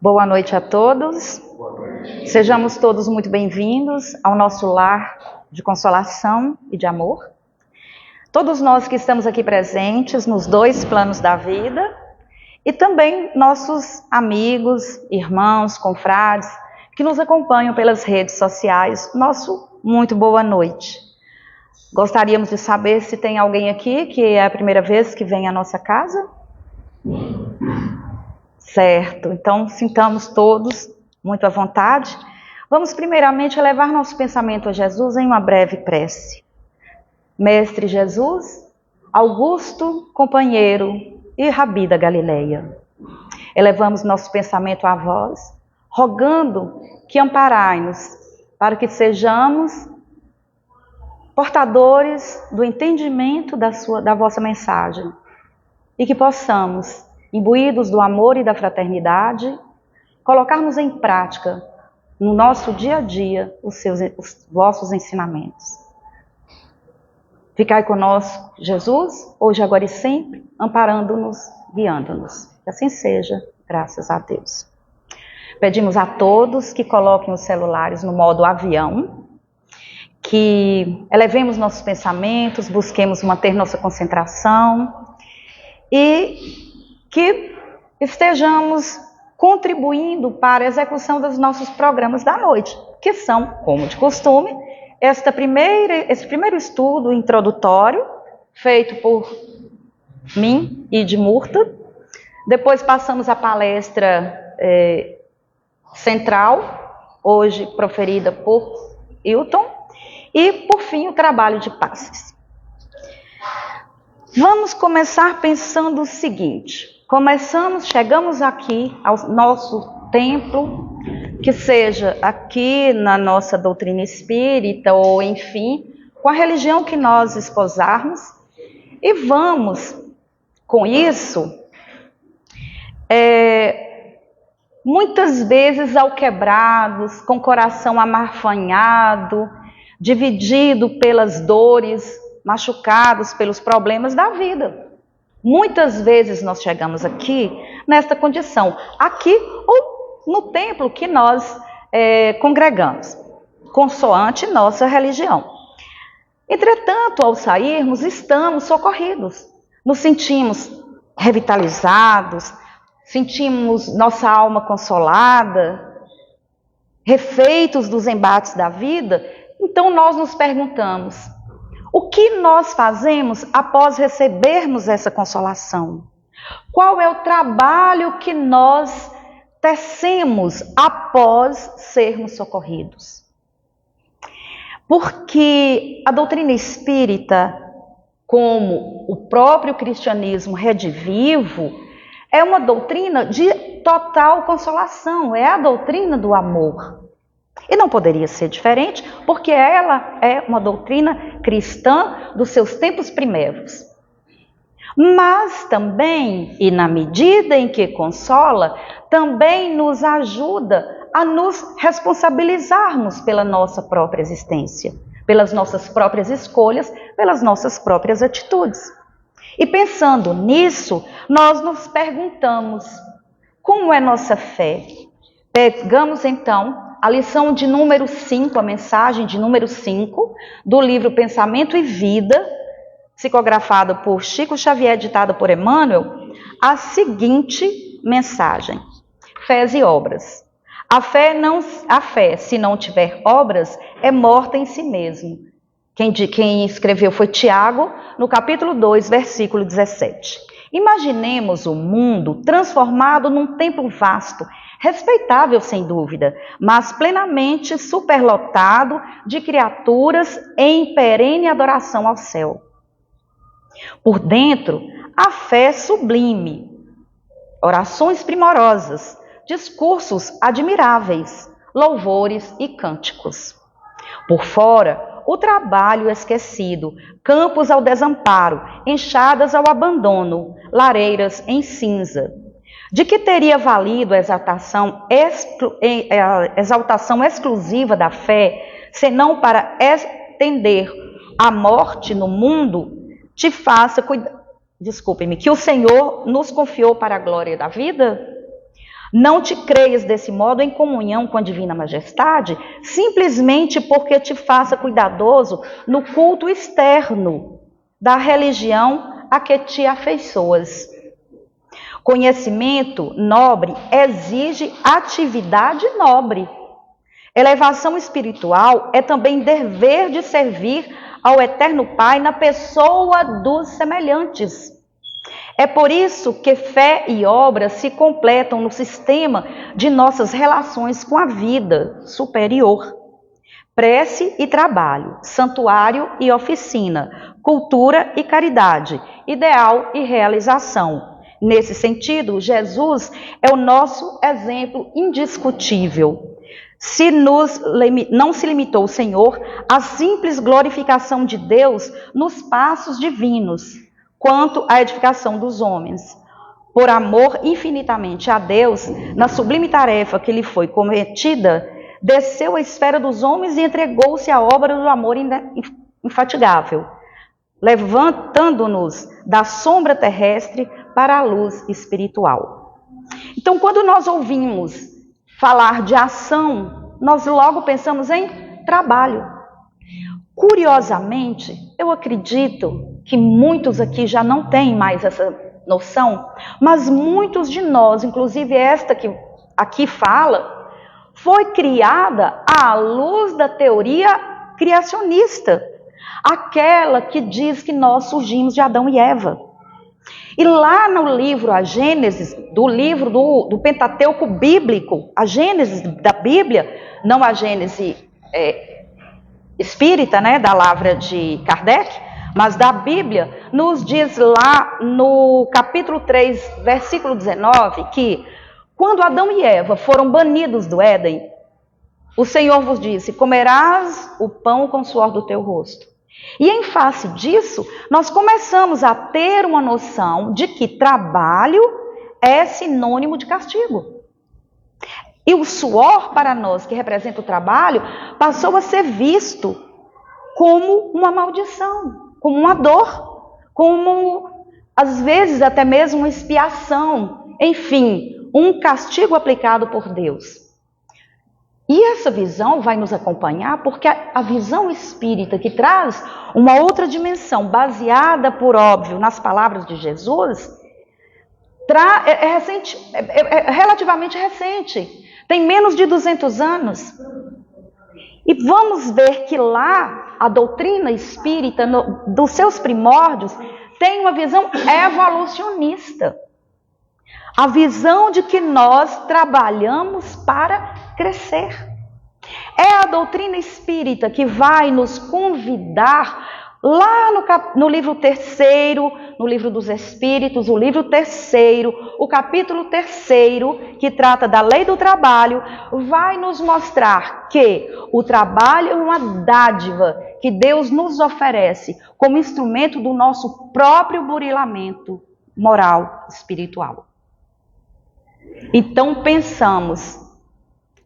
Boa noite a todos. Sejamos todos muito bem-vindos ao nosso lar de consolação e de amor. Todos nós que estamos aqui presentes nos dois planos da vida e também nossos amigos, irmãos, confrades que nos acompanham pelas redes sociais, nosso muito boa noite. Gostaríamos de saber se tem alguém aqui que é a primeira vez que vem à nossa casa? Certo, então sintamos todos muito à vontade. Vamos primeiramente elevar nosso pensamento a Jesus em uma breve prece. Mestre Jesus, augusto companheiro e Rabi da Galileia, elevamos nosso pensamento a vós, rogando que amparai-nos para que sejamos portadores do entendimento da vossa mensagem e que possamos, imbuídos do amor e da fraternidade, colocarmos em prática no nosso dia a dia os vossos ensinamentos. Ficai conosco, Jesus, hoje, agora e sempre, amparando-nos, guiando-nos. Que assim seja, graças a Deus. Pedimos a todos que coloquem os celulares no modo avião, que elevemos nossos pensamentos, busquemos manter nossa concentração e que estejamos contribuindo para a execução dos nossos programas da noite, que são, como de costume, esse primeiro estudo introdutório, feito por mim e de Murta. Depois passamos a palestra central, hoje proferida por Hilton, e, por fim, o trabalho de passes. Vamos começar pensando o seguinte: chegamos aqui ao nosso templo, que seja aqui na nossa doutrina espírita ou, enfim, com a religião que nós esposarmos, e vamos, com isso, muitas vezes alquebrados, com o coração amarfanhado, dividido pelas dores, machucados pelos problemas da vida. Muitas vezes nós chegamos aqui nesta condição, aqui ou no templo que nós congregamos, consoante nossa religião. Entretanto, ao sairmos, estamos socorridos, nos sentimos revitalizados, sentimos nossa alma consolada, refeitos dos embates da vida. Então nós nos perguntamos: o que nós fazemos após recebermos essa consolação? Qual é o trabalho que nós tecemos após sermos socorridos? Porque a doutrina espírita, como o próprio cristianismo redivivo, é uma doutrina de total consolação, é a doutrina do amor. E não poderia ser diferente, porque ela é uma doutrina cristã dos seus tempos primeiros. Mas também, e na medida em que consola, também nos ajuda a nos responsabilizarmos pela nossa própria existência, pelas nossas próprias escolhas, pelas nossas próprias atitudes. E pensando nisso, nós nos perguntamos: como é nossa fé? Pegamos então a lição de número 5, a mensagem de número 5, do livro Pensamento e Vida, psicografado por Chico Xavier, ditado por Emmanuel, a seguinte mensagem: fé e obras. A fé, se não tiver obras, é morta em si mesmo. Quem escreveu foi Tiago, no capítulo 2, versículo 17. Imaginemos o mundo transformado num templo vasto, respeitável sem dúvida, mas plenamente superlotado de criaturas em perene adoração ao céu. Por dentro, a fé sublime, orações primorosas, discursos admiráveis, louvores e cânticos. Por fora, o trabalho esquecido, campos ao desamparo, enxadas ao abandono, lareiras em cinza. De que teria valido a exaltação exclusiva da fé, senão para estender a morte no mundo, te faça cuidar. Desculpe-me, que o Senhor nos confiou para a glória da vida? Não te creias desse modo em comunhão com a divina majestade, simplesmente porque te faça cuidadoso no culto externo da religião a que te afeiçoas. Conhecimento nobre exige atividade nobre. Elevação espiritual é também dever de servir ao Eterno Pai na pessoa dos semelhantes. É por isso que fé e obra se completam no sistema de nossas relações com a vida superior. Prece e trabalho, santuário e oficina, cultura e caridade, ideal e realização. Nesse sentido, Jesus é o nosso exemplo indiscutível. Não se limitou o Senhor à simples glorificação de Deus nos passos divinos, quanto à edificação dos homens. Por amor infinitamente a Deus, na sublime tarefa que lhe foi cometida, desceu à esfera dos homens e entregou-se à obra do amor infatigável, levantando-nos da sombra terrestre para a luz espiritual. Então, quando nós ouvimos falar de ação, nós logo pensamos em trabalho. Curiosamente, eu acredito que muitos aqui já não têm mais essa noção, mas muitos de nós, inclusive esta que aqui fala, foi criada à luz da teoria criacionista, aquela que diz que nós surgimos de Adão e Eva. E lá no livro A Gênesis, do livro do Pentateuco bíblico, a Gênesis da Bíblia, não a Gênesis espírita, né, da Lavra de Kardec, mas da Bíblia, nos diz lá no capítulo 3, versículo 19, que quando Adão e Eva foram banidos do Éden, o Senhor vos disse: comerás o pão com o suor do teu rosto. E em face disso, nós começamos a ter uma noção de que trabalho é sinônimo de castigo. E o suor, para nós, que representa o trabalho, passou a ser visto como uma maldição, como uma dor, como, às vezes, até mesmo uma expiação. Enfim, um castigo aplicado por Deus. E essa visão vai nos acompanhar porque a visão espírita, que traz uma outra dimensão, baseada, por óbvio, nas palavras de Jesus, é relativamente recente. Tem menos de 200 anos. E vamos ver que lá, a doutrina espírita, dos seus primórdios, tem uma visão evolucionista. A visão de que nós trabalhamos para crescer. É a doutrina espírita que vai nos convidar lá no livro 3º, no livro dos Espíritos, o livro 3º, o capítulo 3º, que trata da lei do trabalho, vai nos mostrar que o trabalho é uma dádiva que Deus nos oferece como instrumento do nosso próprio burilamento moral, espiritual. Então pensamos,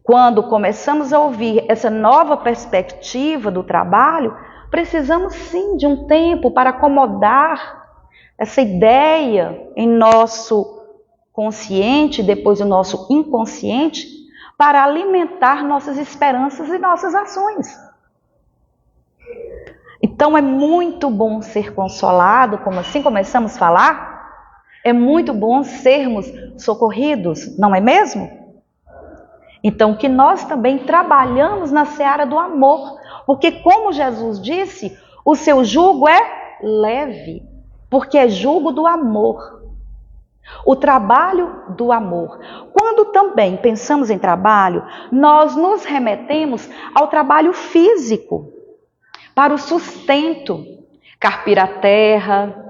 quando começamos a ouvir essa nova perspectiva do trabalho, precisamos sim de um tempo para acomodar essa ideia em nosso consciente, depois o nosso inconsciente, para alimentar nossas esperanças e nossas ações. Então é muito bom ser consolado, como assim começamos a falar. É muito bom sermos socorridos, não é mesmo? Então, que nós também trabalhamos na seara do amor, porque como Jesus disse, o seu jugo é leve, porque é jugo do amor. O trabalho do amor. Quando também pensamos em trabalho, nós nos remetemos ao trabalho físico, para o sustento, carpir a terra,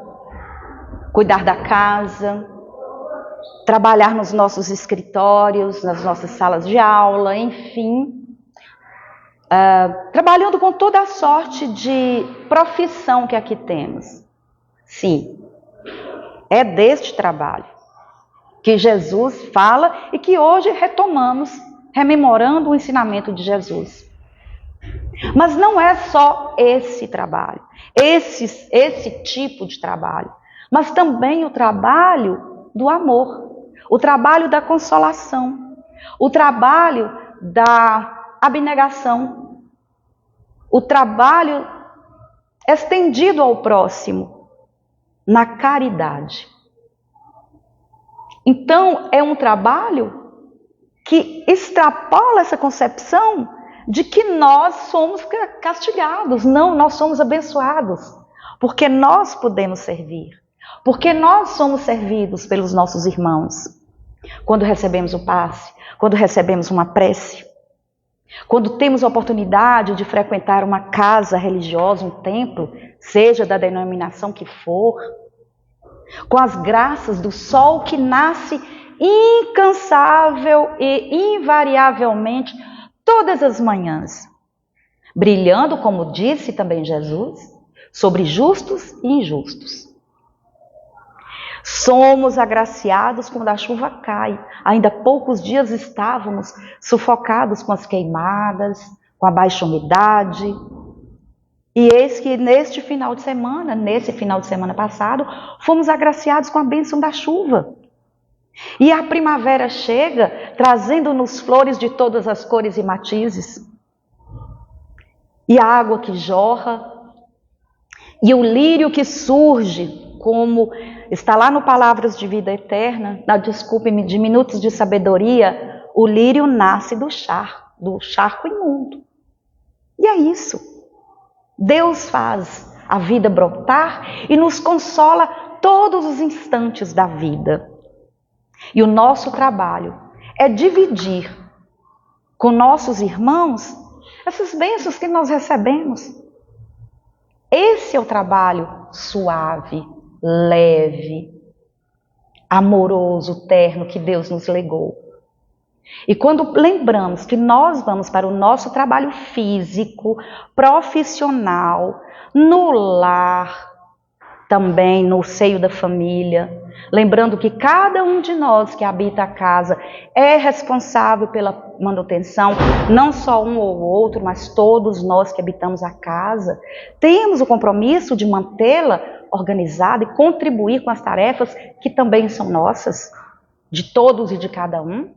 cuidar da casa, trabalhar nos nossos escritórios, nas nossas salas de aula, enfim. Trabalhando com toda a sorte de profissão que aqui temos. Sim, é deste trabalho que Jesus fala e que hoje retomamos, rememorando o ensinamento de Jesus. Mas não é só esse trabalho, esse tipo de trabalho, mas também o trabalho do amor. o trabalho da consolação, o trabalho da abnegação, o trabalho estendido ao próximo, na caridade. Então, é um trabalho que extrapola essa concepção de que nós somos castigados. Não, nós somos abençoados, porque nós podemos servir, porque nós somos servidos pelos nossos irmãos. Quando recebemos o passe, quando recebemos uma prece, quando temos a oportunidade de frequentar uma casa religiosa, um templo, seja da denominação que for, com as graças do sol que nasce incansável e invariavelmente todas as manhãs, brilhando, como disse também Jesus, sobre justos e injustos. Somos agraciados quando a chuva cai. Ainda há poucos dias estávamos sufocados com as queimadas, com a baixa umidade. E eis que nesse final de semana passado, fomos agraciados com a bênção da chuva. E a primavera chega, trazendo-nos flores de todas as cores e matizes. E a água que jorra, e o lírio que surge, como está lá no Palavras de Vida Eterna, desculpe-me, de Minutos de Sabedoria, o lírio nasce do charco imundo. E é isso. Deus faz a vida brotar e nos consola todos os instantes da vida. E o nosso trabalho é dividir com nossos irmãos essas bênçãos que nós recebemos. Esse é o trabalho suave, leve, amoroso, terno que Deus nos legou. E quando lembramos que nós vamos para o nosso trabalho físico, profissional, no lar, também no seio da família, lembrando que cada um de nós que habita a casa é responsável pela manutenção, não só um ou outro, mas todos nós que habitamos a casa, temos o compromisso de mantê-la organizada e contribuir com as tarefas que também são nossas, de todos e de cada um.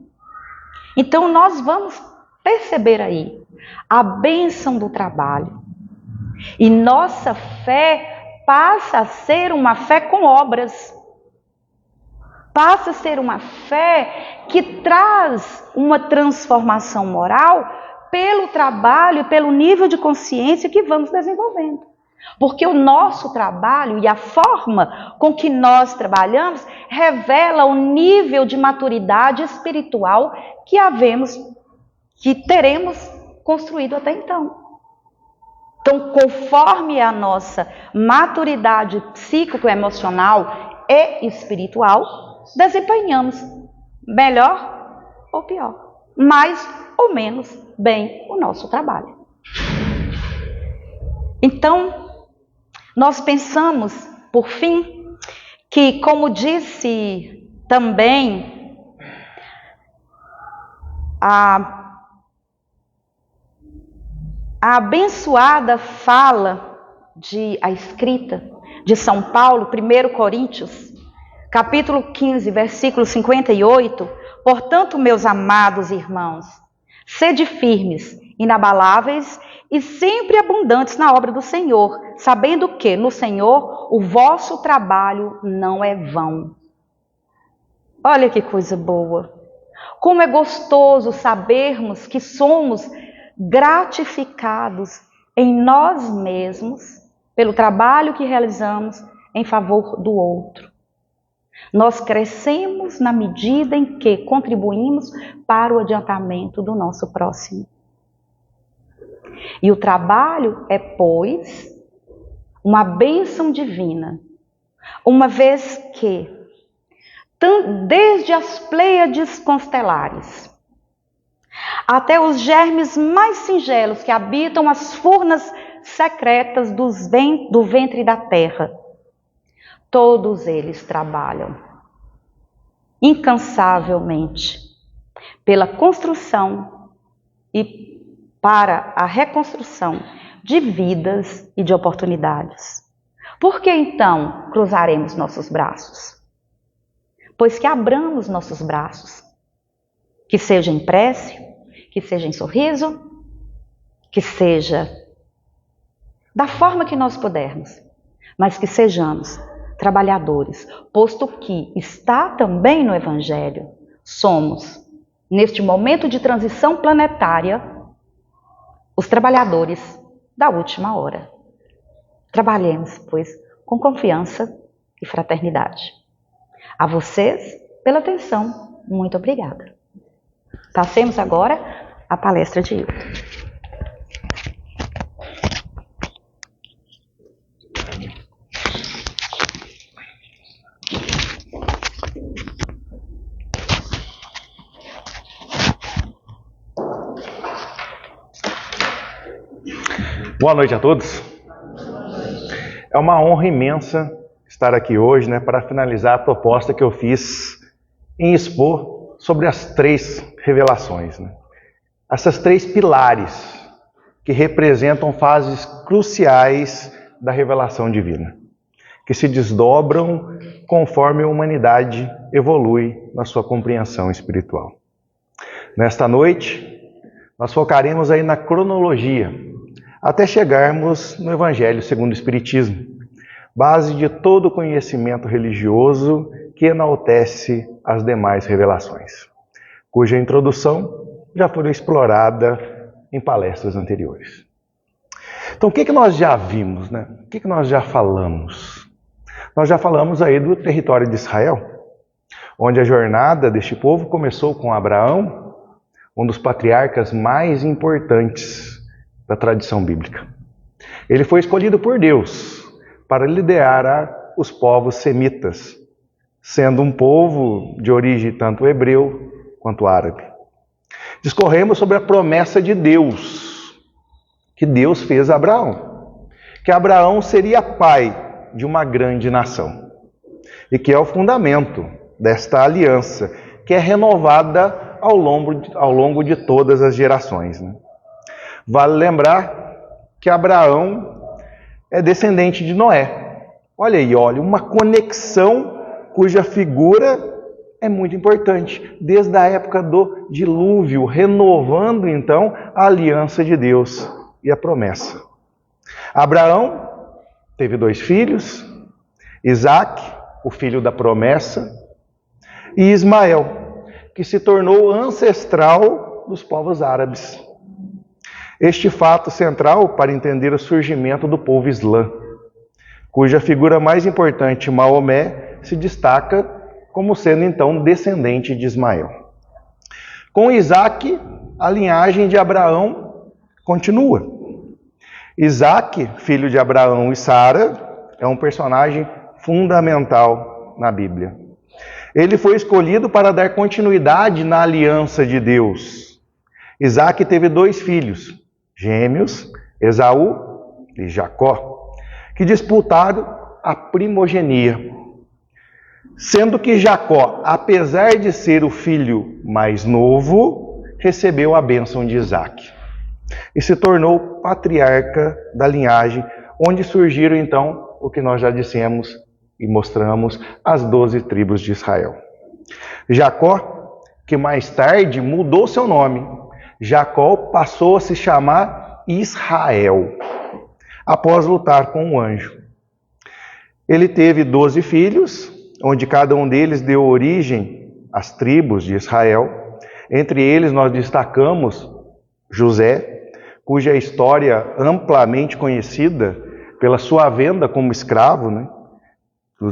Então nós vamos perceber aí a bênção do trabalho. E nossa fé passa a ser uma fé com obras. Passa a ser uma fé que traz uma transformação moral pelo trabalho, pelo nível de consciência que vamos desenvolvendo. Porque o nosso trabalho e a forma com que nós trabalhamos revela o nível de maturidade espiritual que teremos construído até então. Então, conforme a nossa maturidade psíquico-emocional e espiritual, desempenhamos melhor ou pior, mais ou menos bem o nosso trabalho. Então, nós pensamos, por fim, que, como disse também a abençoada fala, a escrita de São Paulo, 1 Coríntios, capítulo 15, versículo 58, portanto, meus amados irmãos, sede firmes, inabaláveis e sempre abundantes na obra do Senhor, sabendo que no Senhor o vosso trabalho não é vão. Olha que coisa boa! Como é gostoso sabermos que somos gratificados em nós mesmos pelo trabalho que realizamos em favor do outro. Nós crescemos na medida em que contribuímos para o adiantamento do nosso próximo. E o trabalho é, pois, uma bênção divina, uma vez que, desde as Pleiades constelares, até os germes mais singelos que habitam as furnas secretas do ventre da terra, todos eles trabalham incansavelmente pela construção e para a reconstrução de vidas e de oportunidades. Por que então cruzaremos nossos braços? pois que abramos nossos braços, que seja em prece, que seja em sorriso, que seja da forma que nós pudermos, mas que sejamos trabalhadores, posto que está também no Evangelho, somos, neste momento de transição planetária, os trabalhadores da última hora. Trabalhemos, pois, com confiança e fraternidade. A vocês, pela atenção, muito obrigada. Passemos agora à palestra de Hilton. Boa noite a todos. É uma honra imensa estar aqui hoje, para finalizar a proposta que eu fiz em expor sobre as 3 revelações. Essas 3 pilares que representam fases cruciais da revelação divina, que se desdobram conforme a humanidade evolui na sua compreensão espiritual. Nesta noite, nós focaremos aí na cronologia, até chegarmos no Evangelho segundo o Espiritismo, base de todo o conhecimento religioso que enaltece as demais revelações, cuja introdução já foi explorada em palestras anteriores. Então, o que nós já vimos, O que nós já falamos? Nós já falamos aí do território de Israel, onde a jornada deste povo começou com Abraão, um dos patriarcas mais importantes da tradição bíblica. Ele foi escolhido por Deus para liderar os povos semitas, sendo um povo de origem tanto hebreu quanto árabe. Discorremos sobre a promessa de Deus, que Deus fez a Abraão, que Abraão seria pai de uma grande nação, e que é o fundamento desta aliança, que é renovada ao longo de todas as gerações. Vale lembrar que Abraão é descendente de Noé. Olha aí, uma conexão cuja figura é muito importante, desde a época do dilúvio, renovando então a aliança de Deus e a promessa. Abraão teve 2 filhos, Isaac, o filho da promessa, e Ismael, que se tornou ancestral dos povos árabes. Este fato central para entender o surgimento do povo islã, cuja figura mais importante, Maomé, se destaca como sendo então descendente de Ismael. Com Isaac, a linhagem de Abraão continua. Isaac, filho de Abraão e Sara, é um personagem fundamental na Bíblia. Ele foi escolhido para dar continuidade na aliança de Deus. Isaac teve 2 filhos, gêmeos, Esaú e Jacó, que disputaram a primogenia. Sendo que Jacó, apesar de ser o filho mais novo, recebeu a bênção de Isaac e se tornou patriarca da linhagem, onde surgiram então o que nós já dissemos e mostramos, as 12 tribos de Israel. Jacó, que mais tarde mudou seu nome, Jacó passou a se chamar Israel, após lutar com um anjo. Ele teve 12 filhos, onde cada um deles deu origem às tribos de Israel. Entre eles nós destacamos José, cuja história amplamente conhecida pela sua venda como escravo,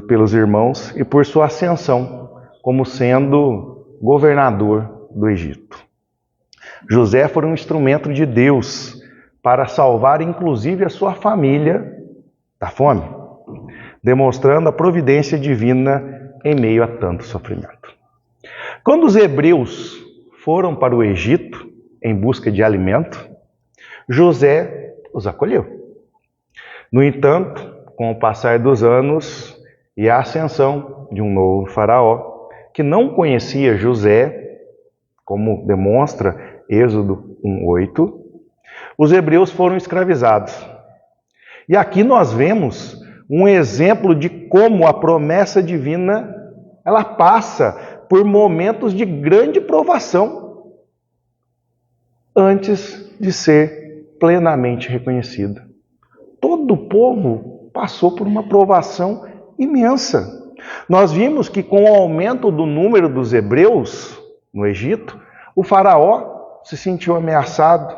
pelos irmãos, e por sua ascensão como sendo governador do Egito. José foi um instrumento de Deus para salvar inclusive a sua família da fome, demonstrando a providência divina em meio a tanto sofrimento. Quando os hebreus foram para o Egito em busca de alimento, José os acolheu. No entanto, com o passar dos anos e a ascensão de um novo faraó, que não conhecia José, como demonstra Êxodo 1:8, os hebreus foram escravizados. E aqui nós vemos um exemplo de como a promessa divina ela passa por momentos de grande provação antes de ser plenamente reconhecida. Todo o povo passou por uma provação imensa. Nós vimos que com o aumento do número dos hebreus no Egito, o faraó se sentiu ameaçado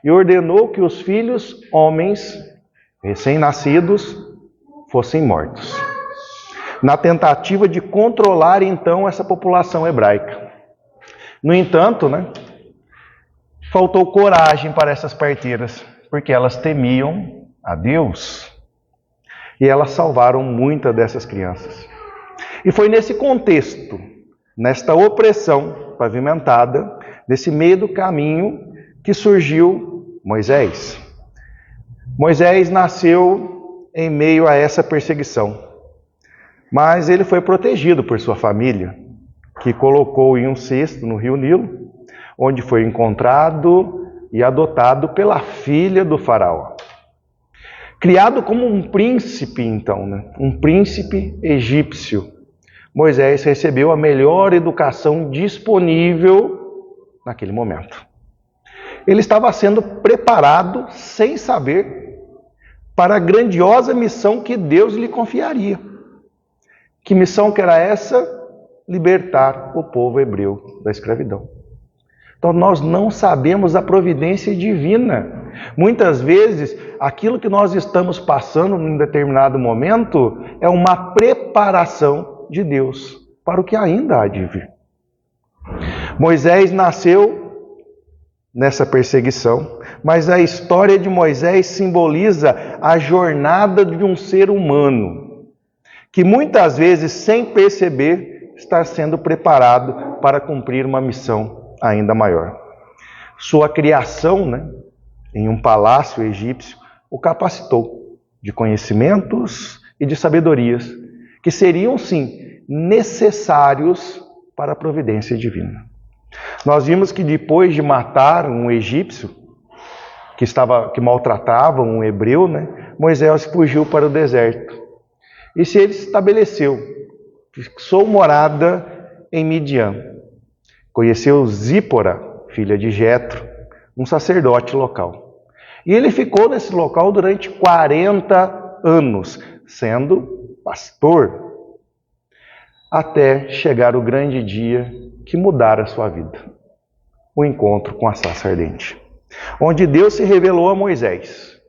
e ordenou que os filhos homens recém-nascidos fossem mortos, na tentativa de controlar então essa população hebraica. No entanto, faltou coragem para essas parteiras, porque elas temiam a Deus e elas salvaram muitas dessas crianças. E foi nesse contexto, nesta opressão pavimentada, nesse meio do caminho, que surgiu Moisés. Moisés nasceu em meio a essa perseguição, mas ele foi protegido por sua família, que colocou em um cesto no rio Nilo, onde foi encontrado e adotado pela filha do faraó. Criado como um príncipe, então, um príncipe egípcio, Moisés recebeu a melhor educação disponível naquele momento. Ele estava sendo preparado, sem saber, para a grandiosa missão que Deus lhe confiaria. Que missão que era essa? Libertar o povo hebreu da escravidão. Então nós não sabemos a providência divina. Muitas vezes, aquilo que nós estamos passando em determinado momento é uma preparação de Deus para o que ainda há de vir. Moisés nasceu nessa perseguição, mas a história de Moisés simboliza a jornada de um ser humano, que muitas vezes, sem perceber, está sendo preparado para cumprir uma missão ainda maior. Sua criação, em um palácio egípcio, o capacitou de conhecimentos e de sabedorias, que seriam, sim, necessários para a providência divina. Nós vimos que depois de matar um egípcio, que maltratava um hebreu, Moisés fugiu para o deserto. E se ele se estabeleceu, fixou morada em Midian. Conheceu Zípora, filha de Jetro, um sacerdote local. E ele ficou nesse local durante 40 anos, sendo pastor, até chegar o grande dia que mudara a sua vida. O encontro com a sarça ardente, onde Deus se revelou a Moisés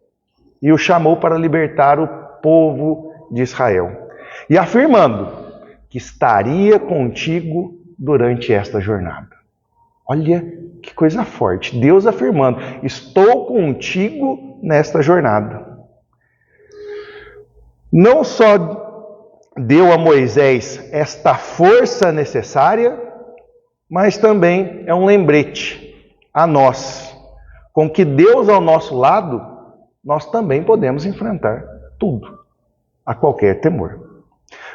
e o chamou para libertar o povo de Israel, e afirmando que estaria contigo durante esta jornada. Olha que coisa forte, Deus afirmando: estou contigo nesta jornada. Não só deu a Moisés esta força necessária, mas também é um lembrete a nós, com que Deus ao nosso lado, nós também podemos enfrentar tudo, a qualquer temor.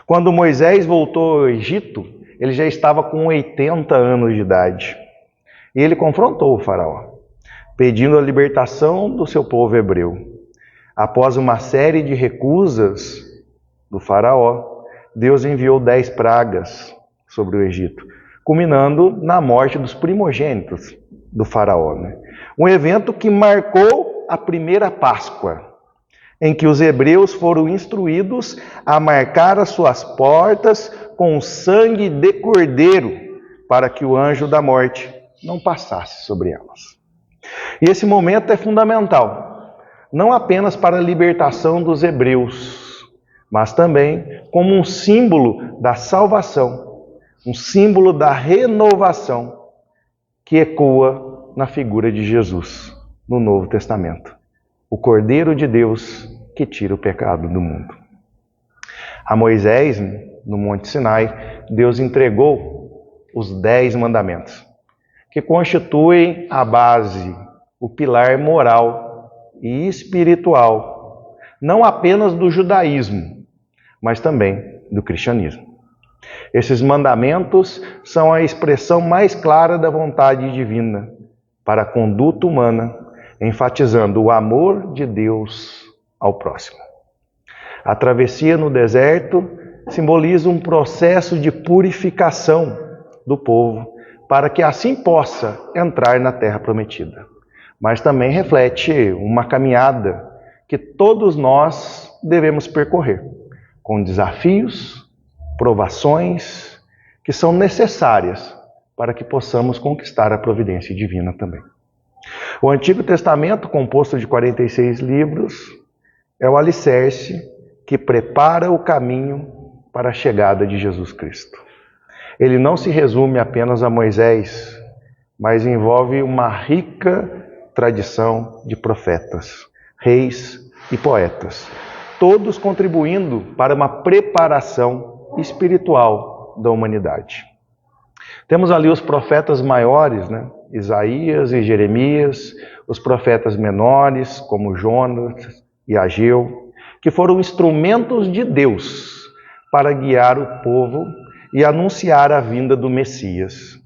Quando Moisés voltou ao Egito, ele já estava com 80 anos de idade. E ele confrontou o faraó, pedindo a libertação do seu povo hebreu. Após uma série de recusas do faraó, Deus enviou 10 pragas sobre o Egito, culminando na morte dos primogênitos do faraó. Um evento que marcou a primeira Páscoa, em que os hebreus foram instruídos a marcar as suas portas com sangue de cordeiro, para que o anjo da morte não passasse sobre elas. E esse momento é fundamental, não apenas para a libertação dos hebreus, mas também como um símbolo da salvação, um símbolo da renovação que ecoa na figura de Jesus no Novo Testamento, o Cordeiro de Deus que tira o pecado do mundo. A Moisés, no Monte Sinai, Deus entregou os 10 mandamentos, que constituem a base, o pilar moral e espiritual, não apenas do judaísmo, mas também do cristianismo. Esses mandamentos são a expressão mais clara da vontade divina para a conduta humana, enfatizando o amor de Deus ao próximo. A travessia no deserto simboliza um processo de purificação do povo, para que assim possa entrar na terra prometida. Mas também reflete uma caminhada que todos nós devemos percorrer, com desafios, provações, que são necessárias para que possamos conquistar a providência divina também. O Antigo Testamento, composto de 46 livros, é o alicerce que prepara o caminho para a chegada de Jesus Cristo. Ele não se resume apenas a Moisés, mas envolve uma rica tradição de profetas, reis e poetas, todos contribuindo para uma preparação espiritual da humanidade. Temos ali os profetas maiores, Isaías e Jeremias, os profetas menores, como Jonas e Ageu, que foram instrumentos de Deus para guiar o povo e anunciar a vinda do Messias.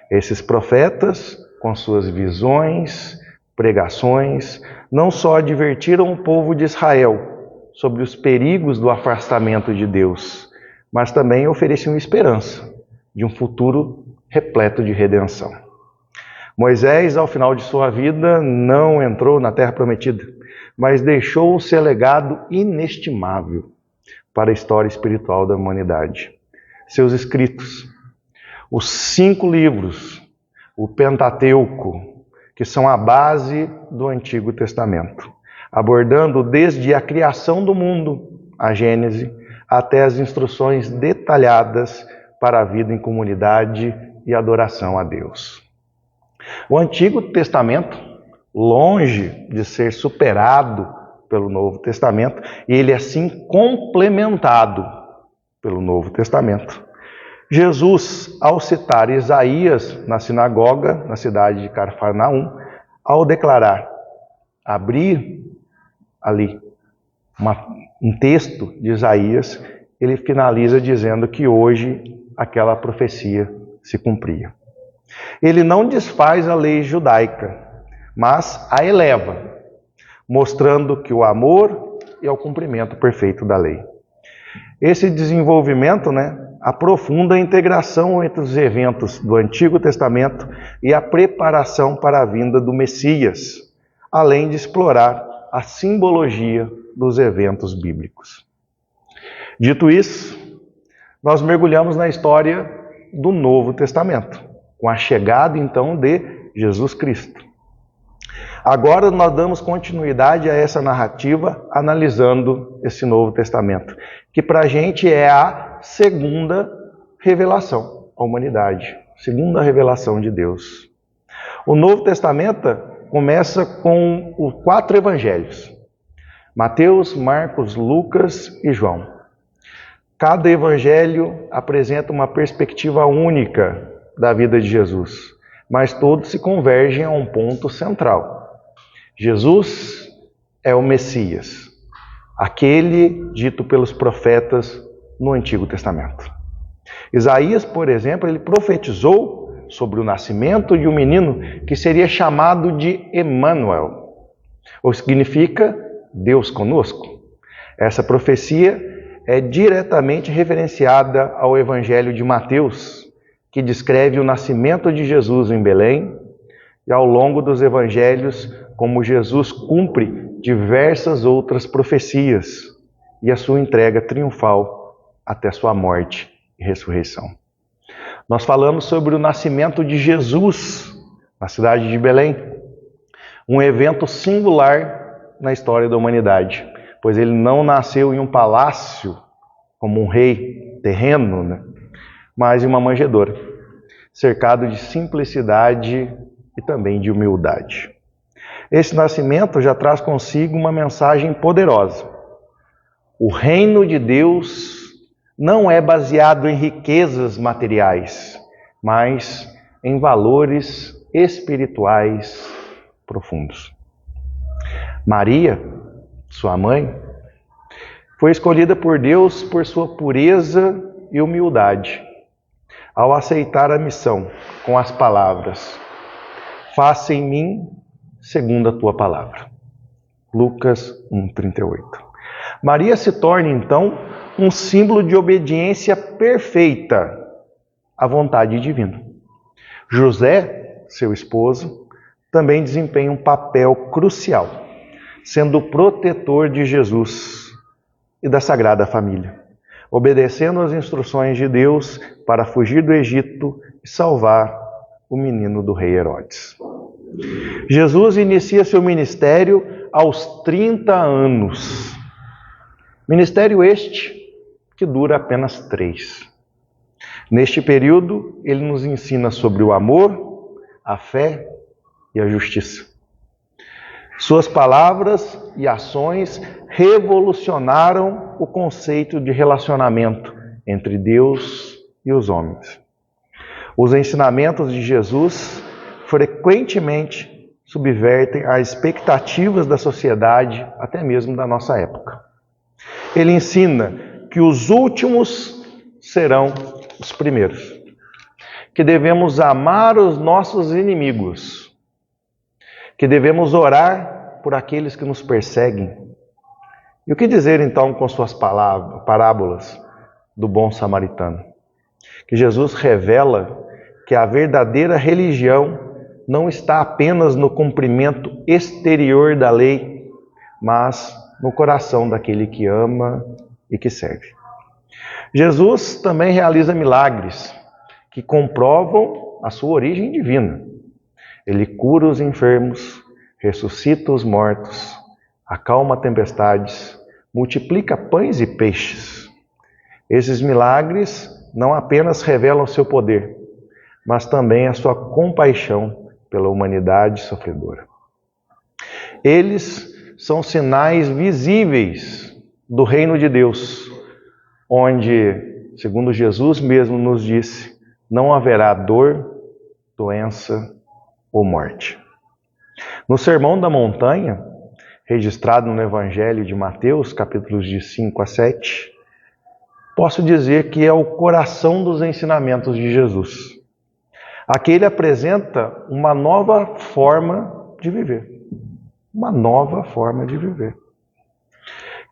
Esses profetas, com suas visões, pregações, não só advertiram o povo de Israel sobre os perigos do afastamento de Deus, mas também ofereciam esperança de um futuro repleto de redenção. Moisés, ao final de sua vida, não entrou na Terra Prometida, mas deixou o seu legado inestimável para a história espiritual da humanidade. Seus escritos, os 5 livros, o Pentateuco, que são a base do Antigo Testamento, abordando desde a criação do mundo, a Gênese, até as instruções detalhadas para a vida em comunidade e adoração a Deus. O Antigo Testamento, longe de ser superado pelo Novo Testamento, e ele é assim complementado pelo Novo Testamento. Jesus, ao citar Isaías na sinagoga, na cidade de Cafarnaum, ao declarar, abrir ali um texto de Isaías, ele finaliza dizendo que hoje aquela profecia se cumpria. Ele não desfaz a lei judaica, mas a eleva, mostrando que o amor é o cumprimento perfeito da lei. Esse desenvolvimento, aprofunda a integração entre os eventos do Antigo Testamento e a preparação para a vinda do Messias, além de explorar a simbologia dos eventos bíblicos. Dito isso, nós mergulhamos na história do Novo Testamento, com a chegada então de Jesus Cristo. Agora nós damos continuidade a essa narrativa analisando esse Novo Testamento, que para a gente é a segunda revelação à humanidade, segunda revelação de Deus. O Novo Testamento começa com os 4 evangelhos: Mateus, Marcos, Lucas e João. Cada evangelho apresenta uma perspectiva única da vida de Jesus, mas todos se convergem a um ponto central. Jesus é o Messias, aquele dito pelos profetas no Antigo Testamento. Isaías, por exemplo, ele profetizou sobre o nascimento de um menino que seria chamado de Emanuel, o que significa Deus conosco. Essa profecia é diretamente referenciada ao Evangelho de Mateus, que descreve o nascimento de Jesus em Belém, e ao longo dos evangelhos, como Jesus cumpre diversas outras profecias e a sua entrega triunfal até sua morte e ressurreição. Nós falamos sobre o nascimento de Jesus na cidade de Belém, um evento singular na história da humanidade, pois ele não nasceu em um palácio como um rei terreno, mas em uma manjedoura, cercado de simplicidade e também de humildade. Esse nascimento já traz consigo uma mensagem poderosa. O reino de Deus não é baseado em riquezas materiais, mas em valores espirituais profundos. Maria, sua mãe, foi escolhida por Deus por sua pureza e humildade, ao aceitar a missão com as palavras: faça em mim segundo a tua palavra. Lucas 1:38. Maria se torna, então, um símbolo de obediência perfeita à vontade divina. José, seu esposo, também desempenha um papel crucial, sendo o protetor de Jesus e da Sagrada Família, obedecendo às instruções de Deus para fugir do Egito e salvar o menino do rei Herodes. Jesus inicia seu ministério aos 30 anos. Ministério este que dura apenas 3. Neste período, ele nos ensina sobre o amor, a fé e a justiça. Suas palavras e ações revolucionaram o conceito de relacionamento entre Deus e os homens. Os ensinamentos de Jesus frequentemente subvertem as expectativas da sociedade, até mesmo da nossa época. Ele ensina que os últimos serão os primeiros, que devemos amar os nossos inimigos, que devemos orar por aqueles que nos perseguem. E o que dizer então com suas parábolas do bom samaritano? Que Jesus revela que a verdadeira religião não está apenas no cumprimento exterior da lei, mas no coração daquele que ama e que serve. Jesus também realiza milagres que comprovam a sua origem divina. Ele cura os enfermos, ressuscita os mortos, acalma tempestades, multiplica pães e peixes. Esses milagres não apenas revelam seu poder, mas também a sua compaixão pela humanidade sofredora. Eles são sinais visíveis do reino de Deus, onde, segundo Jesus mesmo nos disse, não haverá dor, doença ou morte. No Sermão da Montanha, registrado no Evangelho de Mateus, capítulos de 5 a 7, posso dizer que é o coração dos ensinamentos de Jesus. Aqui ele apresenta uma nova forma de viver. Uma nova forma de viver.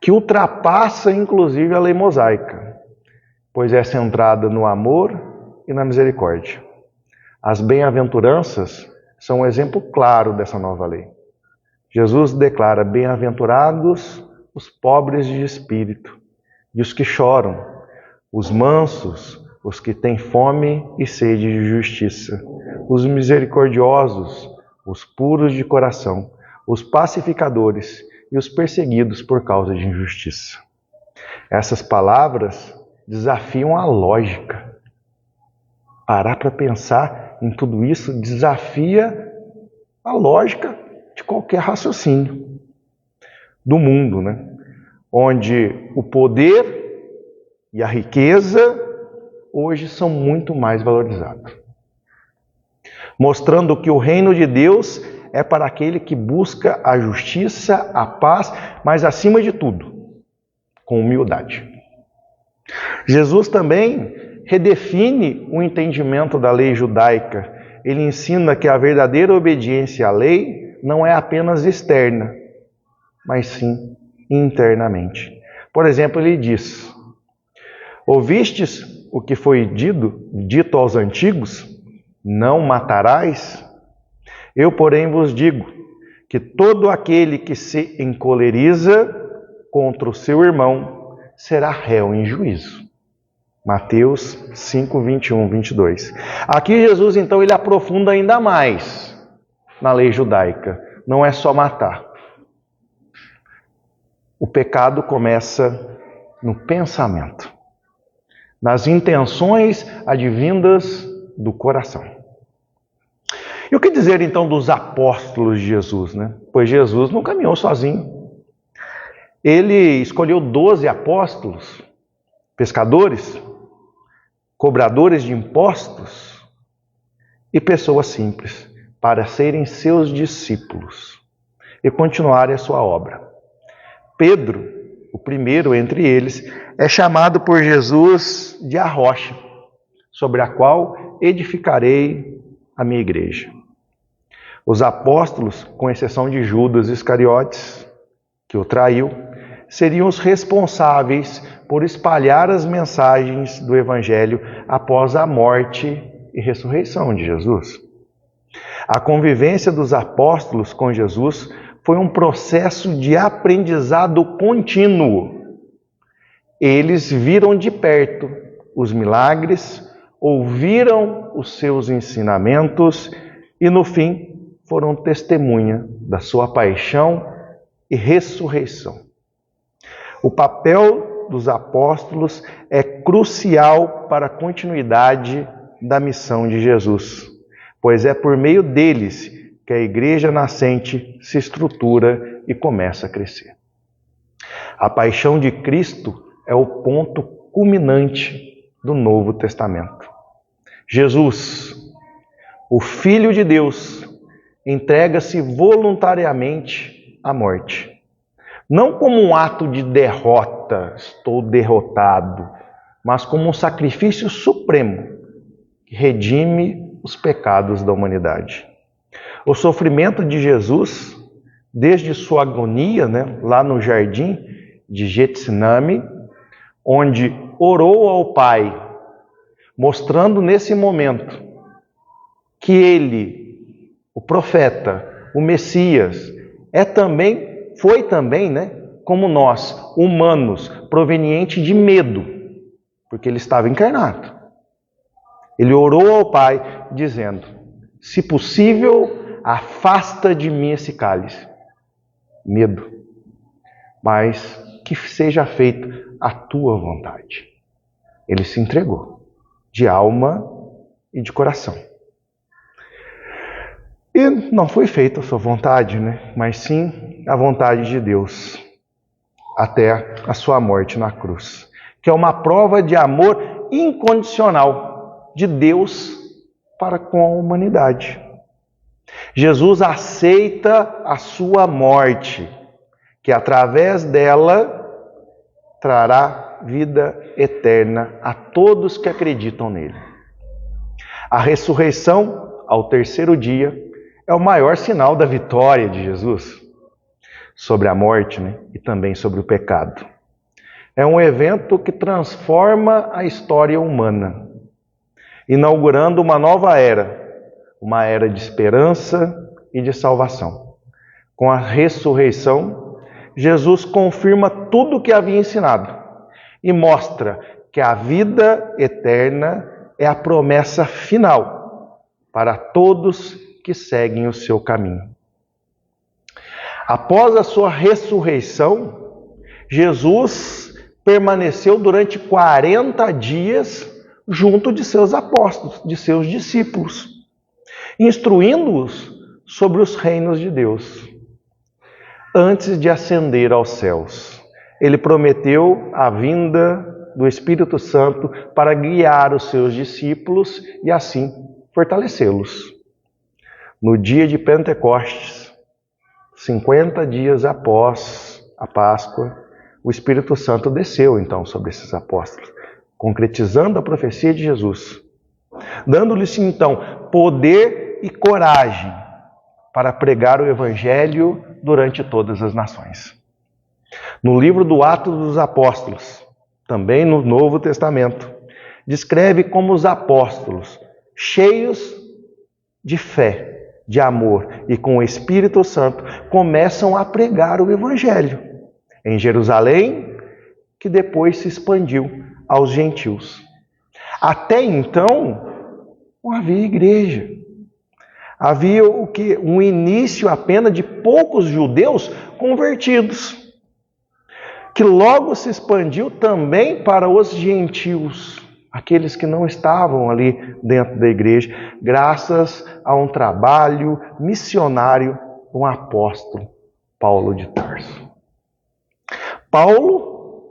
Que ultrapassa, inclusive, a lei mosaica, pois é centrada no amor e na misericórdia. As bem-aventuranças são um exemplo claro dessa nova lei. Jesus declara: bem-aventurados os pobres de espírito, e os que choram, os mansos, os que têm fome e sede de justiça, os misericordiosos, os puros de coração, os pacificadores e os perseguidos por causa de injustiça. Essas palavras desafiam a lógica. Parar para pensar em tudo isso desafia a lógica de qualquer raciocínio do mundo, né? Onde o poder e a riqueza hoje são muito mais valorizados. Mostrando que o reino de Deus é para aquele que busca a justiça, a paz, mas acima de tudo, com humildade. Jesus também redefine o entendimento da lei judaica. Ele ensina que a verdadeira obediência à lei não é apenas externa, mas sim internamente. Por exemplo, ele diz: ouvistes o que foi dito aos antigos? Não matarás? Eu, porém, vos digo que todo aquele que se encoleriza contra o seu irmão será réu em juízo. Mateus 5, 21, 22. Aqui Jesus, então, ele aprofunda ainda mais na lei judaica. Não é só matar. O pecado começa no pensamento, nas intenções advindas do coração. E o que dizer então dos apóstolos de Jesus, né? Pois Jesus não caminhou sozinho. Ele escolheu 12 apóstolos, pescadores, cobradores de impostos e pessoas simples, para serem seus discípulos e continuarem a sua obra. Pedro, o primeiro entre eles, é chamado por Jesus de a rocha, sobre a qual edificarei a minha igreja. Os apóstolos, com exceção de Judas Iscariotes, que o traiu, seriam os responsáveis por espalhar as mensagens do Evangelho após a morte e ressurreição de Jesus. A convivência dos apóstolos com Jesus foi um processo de aprendizado contínuo. Eles viram de perto os milagres, ouviram os seus ensinamentos e, no fim, foram testemunha da sua paixão e ressurreição. O papel dos apóstolos é crucial para a continuidade da missão de Jesus, pois é por meio deles que a igreja nascente se estrutura e começa a crescer. A paixão de Cristo é o ponto culminante do Novo Testamento. Jesus, o Filho de Deus, entrega-se voluntariamente à morte. Não como um ato de derrota, estou derrotado, mas como um sacrifício supremo que redime os pecados da humanidade. O sofrimento de Jesus, desde sua agonia, lá no jardim de Getsemane, onde orou ao Pai, mostrando nesse momento que ele, o profeta, o Messias, foi também, como nós, humanos, proveniente de medo, porque ele estava encarnado. Ele orou ao Pai, dizendo: se possível, afasta de mim esse cálice. Medo. Mas que seja feita a tua vontade. Ele se entregou, de alma e de coração. E não foi feita a sua vontade, mas sim a vontade de Deus, até a sua morte na cruz, que é uma prova de amor incondicional de Deus para com a humanidade. Jesus aceita a sua morte, que através dela trará vida eterna a todos que acreditam nele. A ressurreição, ao terceiro dia, é o maior sinal da vitória de Jesus sobre a morte, e também sobre o pecado. É um evento que transforma a história humana, inaugurando uma nova era, uma era de esperança e de salvação. Com a ressurreição, Jesus confirma tudo o que havia ensinado e mostra que a vida eterna é a promessa final para todos que seguem o seu caminho. Após a sua ressurreição, Jesus permaneceu durante 40 dias junto de seus apóstolos, de seus discípulos, instruindo-os sobre os reinos de Deus. Antes de ascender aos céus, ele prometeu a vinda do Espírito Santo para guiar os seus discípulos e assim fortalecê-los. No dia de Pentecostes, 50 dias após a Páscoa, o Espírito Santo desceu então sobre esses apóstolos, concretizando a profecia de Jesus, dando-lhes então poder e coragem para pregar o Evangelho durante todas as nações. No livro do Atos dos Apóstolos, também no Novo Testamento, descreve como os apóstolos, cheios de fé, de amor e com o Espírito Santo, começam a pregar o Evangelho em Jerusalém, que depois se expandiu aos gentios. Até então, não havia igreja. Havia um início apenas de poucos judeus convertidos, que logo se expandiu também para os gentios, aqueles que não estavam ali dentro da igreja, graças a um trabalho missionário do apóstolo Paulo de Tarso. Paulo,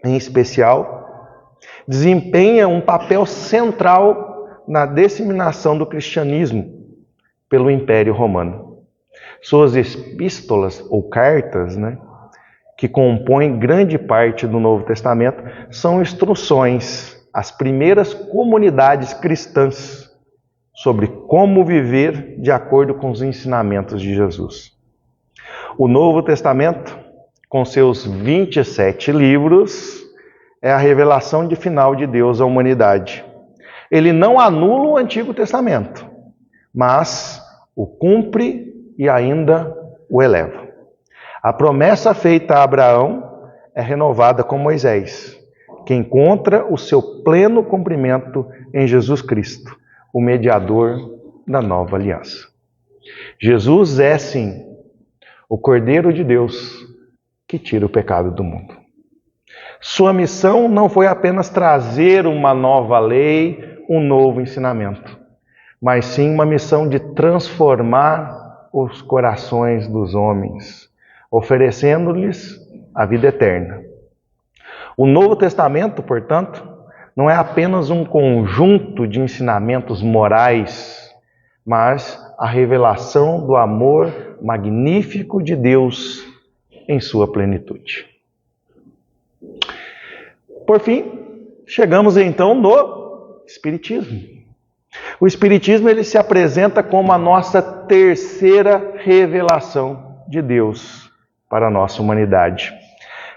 em especial, desempenha um papel central na disseminação do cristianismo pelo Império Romano. Suas epístolas ou cartas, que compõem grande parte do Novo Testamento, são instruções às primeiras comunidades cristãs sobre como viver de acordo com os ensinamentos de Jesus. O Novo Testamento com seus 27 livros, é a revelação de final de Deus à humanidade. Ele não anula o Antigo Testamento, mas o cumpre e ainda o eleva. A promessa feita a Abraão é renovada com Moisés, que encontra o seu pleno cumprimento em Jesus Cristo, o mediador da nova aliança. Jesus é, sim, o Cordeiro de Deus que tira o pecado do mundo. Sua missão não foi apenas trazer uma nova lei, um novo ensinamento, mas sim uma missão de transformar os corações dos homens, oferecendo-lhes a vida eterna. O Novo Testamento, portanto, não é apenas um conjunto de ensinamentos morais, mas a revelação do amor magnífico de Deus em sua plenitude. Por fim, chegamos então no Espiritismo. O Espiritismo ele se apresenta como a nossa terceira revelação de Deus para a nossa humanidade,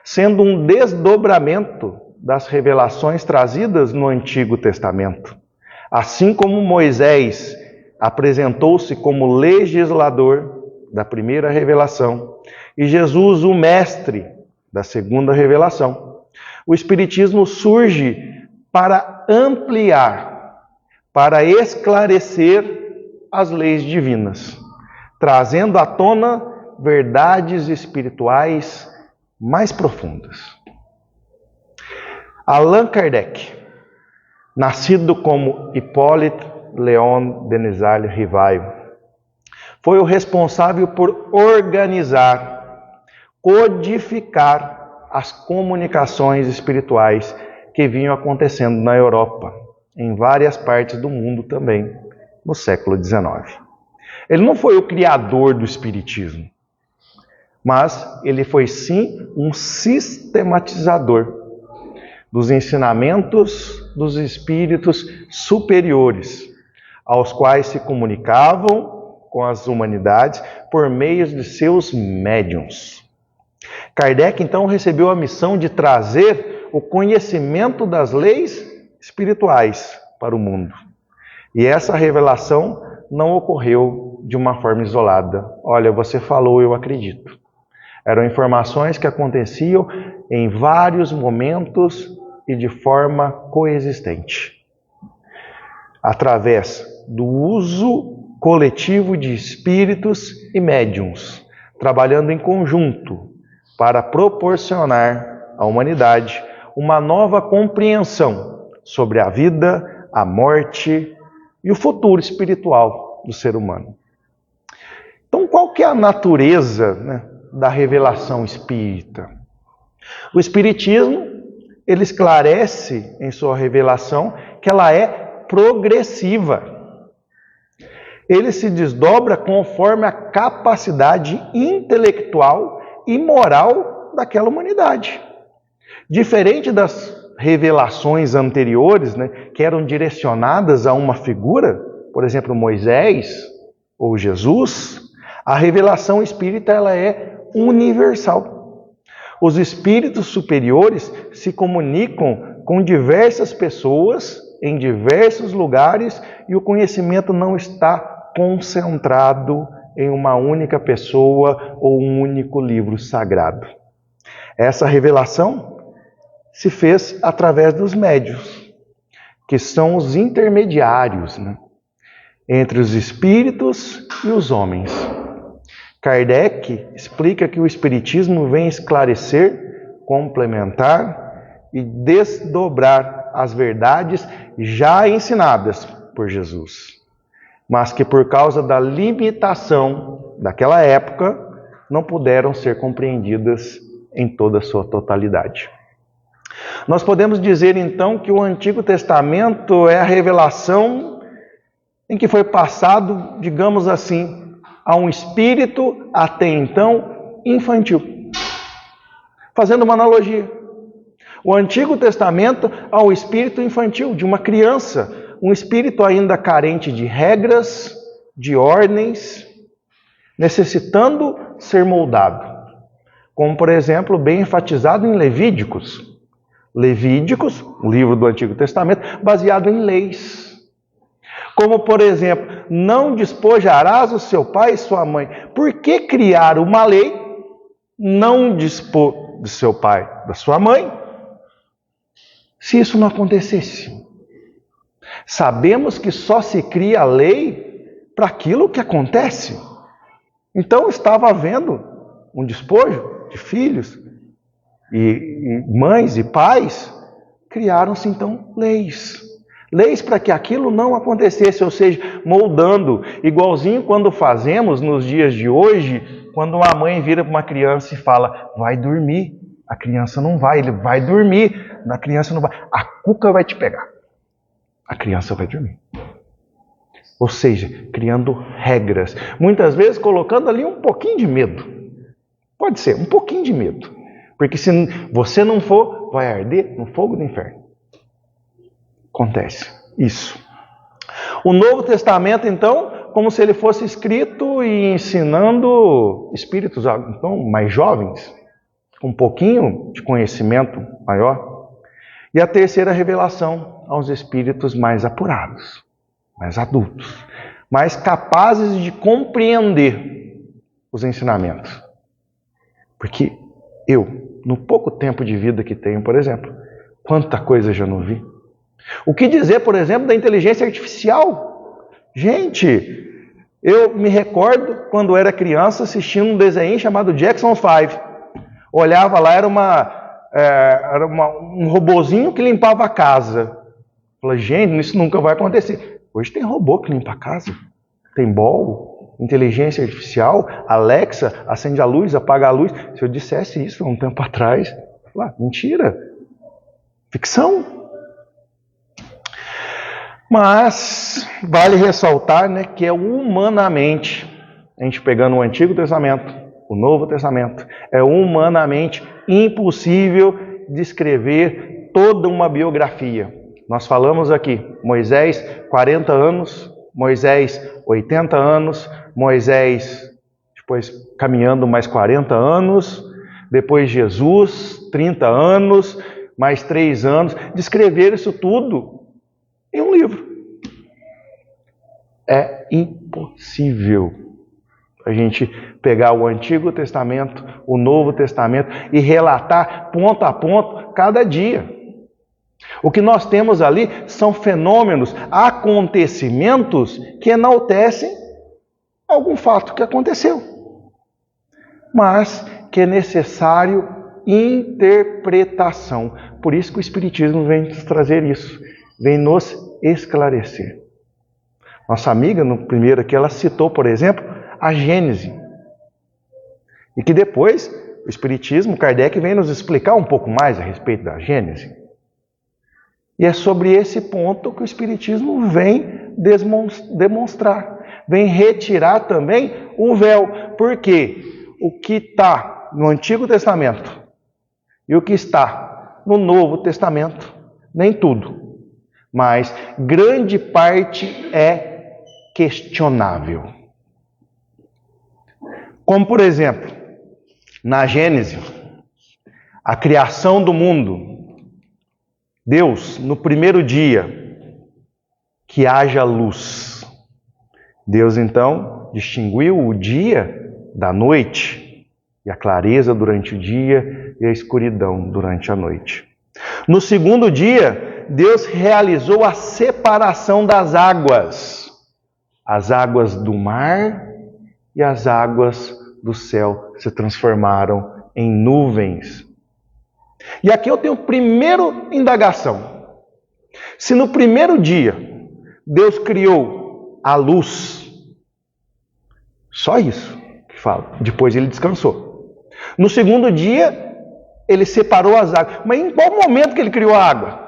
sendo um desdobramento das revelações trazidas no Antigo Testamento. Assim como Moisés apresentou-se como legislador da primeira revelação e Jesus o mestre da segunda revelação, o Espiritismo surge para ampliar, para esclarecer as leis divinas, trazendo à tona verdades espirituais mais profundas. Allan Kardec, nascido como Hippolyte Léon Denisard Rivail, foi o responsável por organizar, codificar as comunicações espirituais que vinham acontecendo na Europa, em várias partes do mundo também, no século XIX. Ele não foi o criador do Espiritismo, mas ele foi sim um sistematizador dos ensinamentos dos espíritos superiores, aos quais se comunicavam com as humanidades por meio de seus médiuns. Kardec, então, recebeu a missão de trazer o conhecimento das leis espirituais para o mundo. E essa revelação não ocorreu de uma forma isolada. Olha, você falou, eu acredito. Eram informações que aconteciam em vários momentos e de forma coexistente, através do uso coletivo de espíritos e médiuns, trabalhando em conjunto para proporcionar à humanidade uma nova compreensão sobre a vida, a morte e o futuro espiritual do ser humano. Então, qual que é a natureza, da revelação espírita? O Espiritismo, ele esclarece em sua revelação que ela é progressiva. Ele se desdobra conforme a capacidade intelectual e moral daquela humanidade. Diferente das revelações anteriores, que eram direcionadas a uma figura, por exemplo, Moisés ou Jesus, a revelação espírita ela é universal. Os espíritos superiores se comunicam com diversas pessoas em diversos lugares e o conhecimento não está concentrado em uma única pessoa ou um único livro sagrado. Essa revelação se fez através dos médiuns, que são os intermediários, entre os espíritos e os homens. Kardec explica que o Espiritismo vem esclarecer, complementar e desdobrar as verdades já ensinadas por Jesus, mas que por causa da limitação daquela época não puderam ser compreendidas em toda a sua totalidade. Nós podemos dizer então que o Antigo Testamento é a revelação em que foi passado, digamos assim, a um espírito até então infantil. Fazendo uma analogia. O Antigo Testamento ao espírito infantil, de uma criança, um espírito ainda carente de regras, de ordens, necessitando ser moldado, como por exemplo, bem enfatizado em Levíticos. Levíticos, um livro do Antigo Testamento, baseado em leis. Como por exemplo, não despojarás o seu pai e sua mãe. Por que criar uma lei, não dispor de seu pai, da sua mãe, se isso não acontecesse? Sabemos que só se cria a lei para aquilo que acontece. Então estava havendo um despojo de filhos, e mães e pais, criaram-se então leis. Leis para que aquilo não acontecesse, ou seja, moldando, igualzinho quando fazemos nos dias de hoje, quando uma mãe vira para uma criança e fala, vai dormir, a criança não vai, ele vai dormir, a criança não vai, a cuca vai te pegar, a criança vai dormir. Ou seja, criando regras, muitas vezes colocando ali um pouquinho de medo, pode ser, um pouquinho de medo, porque se você não for, vai arder no fogo do inferno. Acontece isso. O Novo Testamento, então, como se ele fosse escrito e ensinando espíritos então, mais jovens, com um pouquinho de conhecimento maior. E a terceira revelação aos espíritos mais apurados, mais adultos, mais capazes de compreender os ensinamentos. Porque eu, no pouco tempo de vida que tenho, por exemplo, quanta coisa já não vi. O que dizer, por exemplo, da inteligência artificial? Gente, eu me recordo quando era criança assistindo um desenho chamado Jackson's 5. Olhava lá, era um robozinho que limpava a casa. Falei, gente, isso nunca vai acontecer. Hoje tem robô que limpa a casa. Tem bol, inteligência artificial, Alexa, acende a luz, apaga a luz. Se eu dissesse isso há um tempo atrás, eu falei, mentira, ficção. Mas vale ressaltar, né, que é humanamente, a gente pegando o Antigo Testamento, o Novo Testamento, é humanamente impossível descrever toda uma biografia. Nós falamos aqui, Moisés 40 anos, Moisés 80 anos, Moisés depois caminhando mais 40 anos, depois Jesus 30 anos, mais 3 anos, descrever isso tudo em um livro. É impossível a gente pegar o Antigo Testamento, o Novo Testamento e relatar ponto a ponto cada dia. O que nós temos ali são fenômenos, acontecimentos que enaltecem algum fato que aconteceu, mas que é necessário interpretação. Por isso que o Espiritismo vem nos trazer isso, vem nos esclarecer. Nossa amiga, no primeiro aqui, ela citou, por exemplo, a Gênese. E que depois, o Espiritismo, Kardec, vem nos explicar um pouco mais a respeito da Gênese. E é sobre esse ponto que o Espiritismo vem demonstrar. Vem retirar também o véu. Porque o que está no Antigo Testamento e o que está no Novo Testamento, nem tudo, mas grande parte é questionável. Como, por exemplo, na Gênese, a criação do mundo. Deus, no primeiro dia, que haja luz. Deus, então, distinguiu o dia da noite, e a clareza durante o dia e a escuridão durante a noite. No segundo dia, Deus realizou a separação das águas. As águas do mar e as águas do céu se transformaram em nuvens. E aqui eu tenho a primeira indagação. Se no primeiro dia Deus criou a luz, só isso que fala, depois ele descansou. No segundo dia, ele separou as águas. Mas em qual momento que ele criou a água?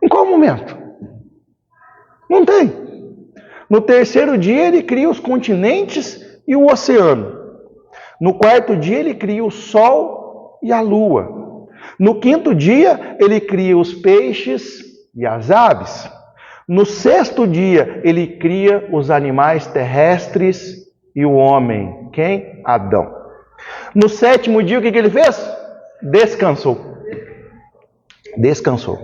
Em qual momento? Não tem. No terceiro dia, ele cria os continentes e o oceano. No quarto dia, ele cria o sol e a lua. No quinto dia, ele cria os peixes e as aves. No sexto dia, ele cria os animais terrestres e o homem. Quem? Adão. No sétimo dia, o que ele fez? Descansou. Descansou.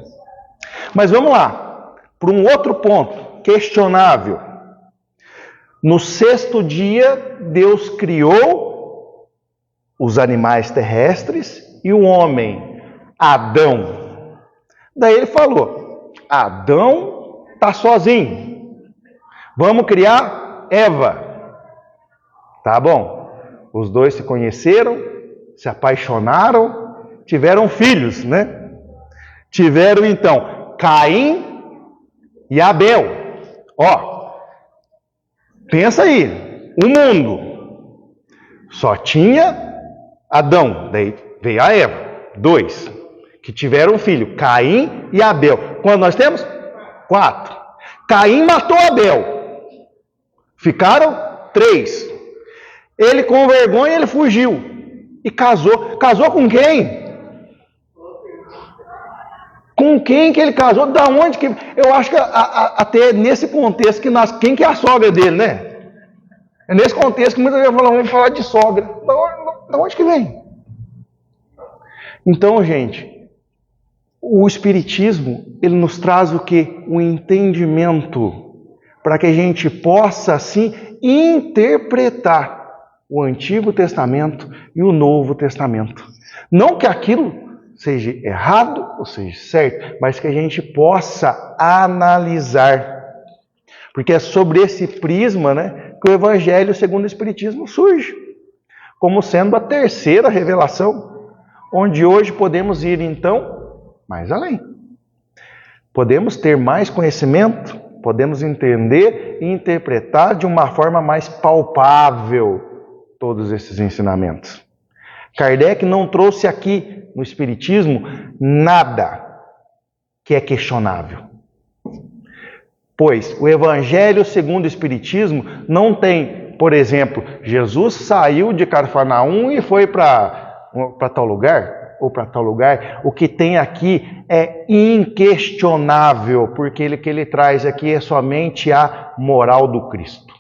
Mas vamos lá, para um outro ponto, questionável. No sexto dia, Deus criou os animais terrestres e o homem, Adão. Daí ele falou, Adão está sozinho, vamos criar Eva. Tá bom, os dois se conheceram, se apaixonaram, tiveram filhos, né? Tiveram então Caim e Abel. Ó, pensa aí, o mundo só tinha Adão, daí veio a Eva, 2, que tiveram um filho, Caim e Abel. Quando nós temos? 4. Caim matou Abel, ficaram 3. Ele com vergonha, ele fugiu e casou. Casou com quem? Com quem que ele casou? Da onde que... Eu acho que até nesse contexto que quem que é a sogra dele, né? É nesse contexto que muitas vezes vamos falar de sogra. Da onde que vem? Então, gente, o Espiritismo, ele nos traz o quê? O entendimento, para que a gente possa, assim, interpretar o Antigo Testamento e o Novo Testamento. Não que aquilo seja errado ou seja certo, mas que a gente possa analisar. Porque é sobre esse prisma, né, que o Evangelho segundo o Espiritismo surge, como sendo a terceira revelação, onde hoje podemos ir, então, mais além. Podemos ter mais conhecimento, podemos entender e interpretar de uma forma mais palpável todos esses ensinamentos. Kardec não trouxe aqui no Espiritismo nada que é questionável. Pois o Evangelho segundo o Espiritismo não tem, por exemplo, Jesus saiu de Cafarnaum e foi para tal lugar ou para tal lugar. O que tem aqui é inquestionável, porque o que ele traz aqui é somente a moral do Cristo.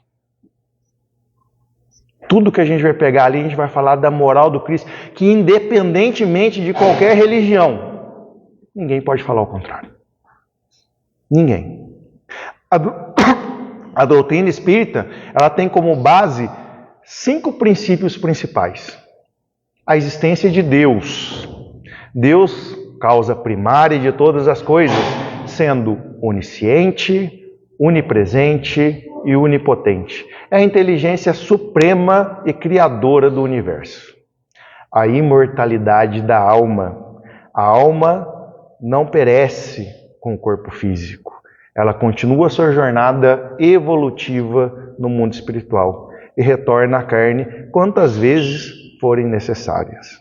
Tudo que a gente vai pegar ali, a gente vai falar da moral do Cristo, que independentemente de qualquer religião, ninguém pode falar o contrário. Ninguém. A doutrina espírita, ela tem como base 5 princípios principais. A existência de Deus. Deus, causa primária de todas as coisas, sendo onisciente, onipresente e onipotente. É a inteligência suprema e criadora do universo. A imortalidade da alma. A alma não perece com o corpo físico. Ela continua sua jornada evolutiva no mundo espiritual e retorna à carne quantas vezes forem necessárias.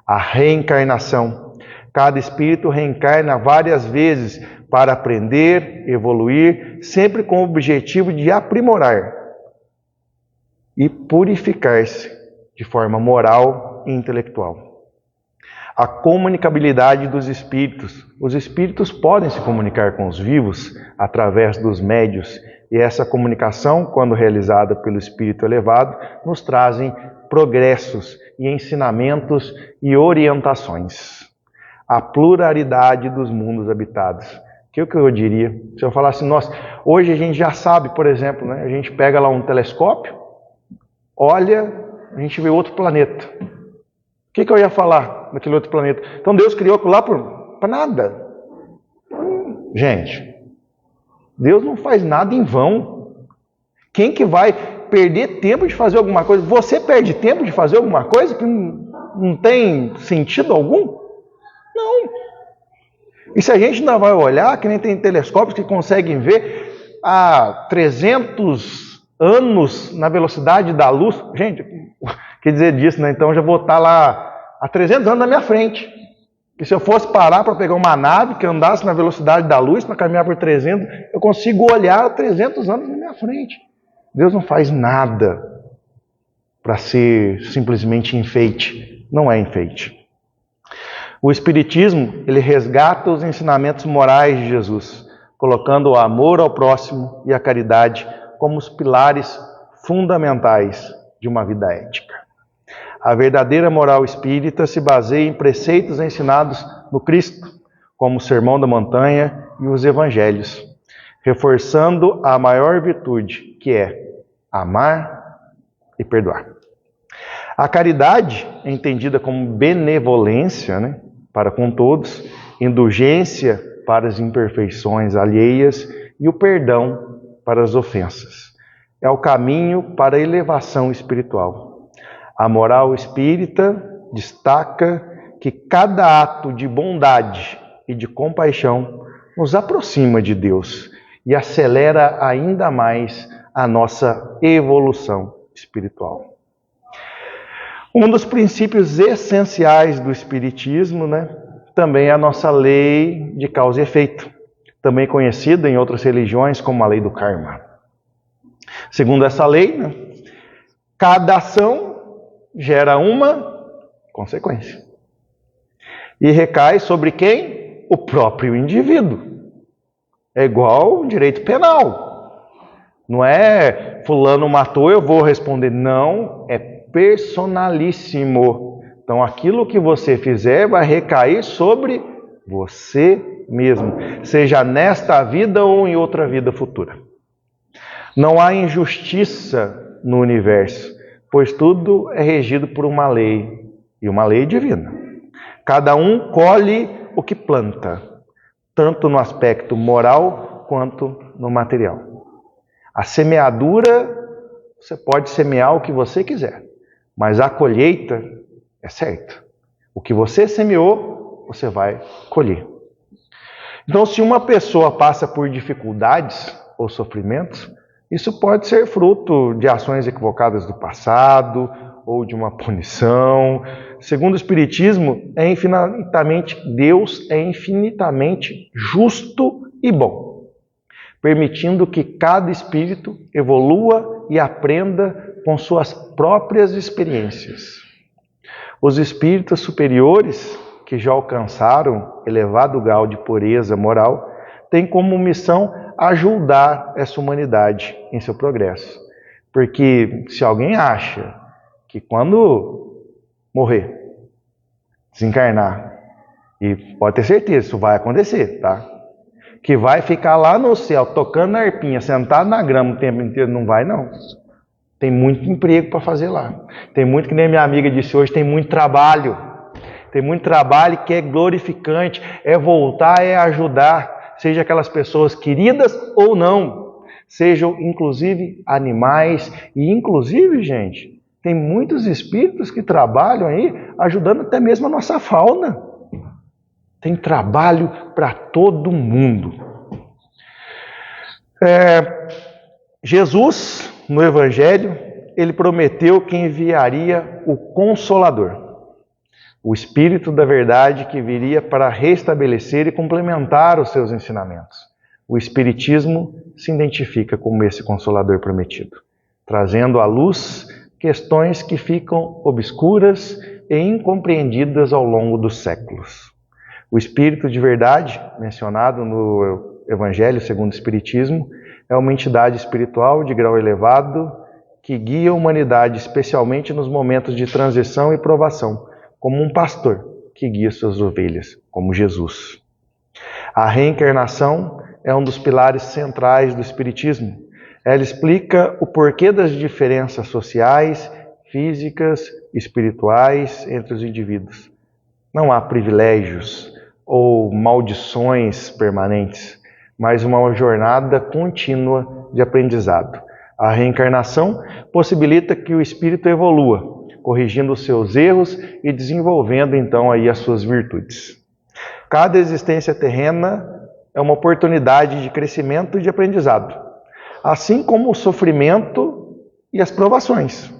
A reencarnação. Cada espírito reencarna várias vezes para aprender, evoluir, sempre com o objetivo de aprimorar e purificar-se de forma moral e intelectual. A comunicabilidade dos espíritos. Os espíritos podem se comunicar com os vivos através dos médios, e essa comunicação, quando realizada pelo espírito elevado, nos trazem progressos e ensinamentos e orientações. A pluralidade dos mundos habitados. O que eu diria? Se eu falasse, nossa, hoje a gente já sabe, por exemplo, né, a gente pega lá um telescópio, olha, a gente vê outro planeta. O que eu ia falar daquele outro planeta? Então Deus criou aquilo lá para nada. Gente, Deus não faz nada em vão. Quem que vai perder tempo de fazer alguma coisa? Você perde tempo de fazer alguma coisa que não tem sentido algum? Não. E se a gente ainda vai olhar, que nem tem telescópios que conseguem ver a 300 anos na velocidade da luz. Gente, quer dizer disso, né? Então eu já vou estar lá a 300 anos na minha frente. E se eu fosse parar para pegar uma nave que andasse na velocidade da luz, para caminhar por 300, eu consigo olhar a 300 anos na minha frente. Deus não faz nada para ser simplesmente enfeite. Não é enfeite. O Espiritismo, ele resgata os ensinamentos morais de Jesus, colocando o amor ao próximo e a caridade como os pilares fundamentais de uma vida ética. A verdadeira moral espírita se baseia em preceitos ensinados no Cristo, como o Sermão da Montanha e os Evangelhos, reforçando a maior virtude, que é amar e perdoar. A caridade é entendida como benevolência, né, para com todos, indulgência para as imperfeições alheias e o perdão para as ofensas. É o caminho para a elevação espiritual. A moral espírita destaca que cada ato de bondade e de compaixão nos aproxima de Deus e acelera ainda mais a nossa evolução espiritual. Um dos princípios essenciais do Espiritismo, né, também é a nossa lei de causa e efeito, também conhecida em outras religiões como a lei do karma. Segundo essa lei, né, cada ação gera uma consequência. E recai sobre quem? O próprio indivíduo. É igual o direito penal. Não é fulano matou, eu vou responder. Não, é personalíssimo. Então aquilo que você fizer vai recair sobre você mesmo, seja nesta vida ou em outra vida futura. Não há injustiça no universo, pois tudo é regido por uma lei, e uma lei divina. Cada um colhe o que planta, tanto no aspecto moral quanto no material. A semeadura, você pode semear o que você quiser, mas a colheita é certa. O que você semeou, você vai colher. Então, se uma pessoa passa por dificuldades ou sofrimentos, isso pode ser fruto de ações equivocadas do passado ou de uma punição. Segundo o Espiritismo, Deus é infinitamente justo e bom, permitindo que cada espírito evolua e aprenda com suas próprias experiências. Os espíritos superiores, que já alcançaram elevado grau de pureza moral, têm como missão ajudar essa humanidade em seu progresso. Porque se alguém acha que quando morrer, desencarnar, e pode ter certeza, isso vai acontecer, tá? Que vai ficar lá no céu, tocando na arpinha, sentado na grama o tempo inteiro, não vai não. Tem muito emprego para fazer lá. Tem muito, que nem minha amiga disse hoje, tem muito trabalho. Tem muito trabalho que é glorificante, é voltar, é ajudar, seja aquelas pessoas queridas ou não, sejam inclusive animais, e inclusive, gente, tem muitos espíritos que trabalham aí, ajudando até mesmo a nossa fauna. Tem trabalho para todo mundo. Jesus, no Evangelho, ele prometeu que enviaria o Consolador, o Espírito da Verdade que viria para restabelecer e complementar os seus ensinamentos. O Espiritismo se identifica como esse Consolador prometido, trazendo à luz questões que ficam obscuras e incompreendidas ao longo dos séculos. O Espírito de Verdade, mencionado no Evangelho segundo o Espiritismo, é uma entidade espiritual de grau elevado que guia a humanidade, especialmente nos momentos de transição e provação, como um pastor que guia suas ovelhas, como Jesus. A reencarnação é um dos pilares centrais do Espiritismo. Ela explica o porquê das diferenças sociais, físicas, espirituais entre os indivíduos. Não há privilégios ou maldições permanentes, mas uma jornada contínua de aprendizado. A reencarnação possibilita que o espírito evolua, corrigindo os seus erros e desenvolvendo então aí as suas virtudes. Cada existência terrena é uma oportunidade de crescimento e de aprendizado, assim como o sofrimento e as provações,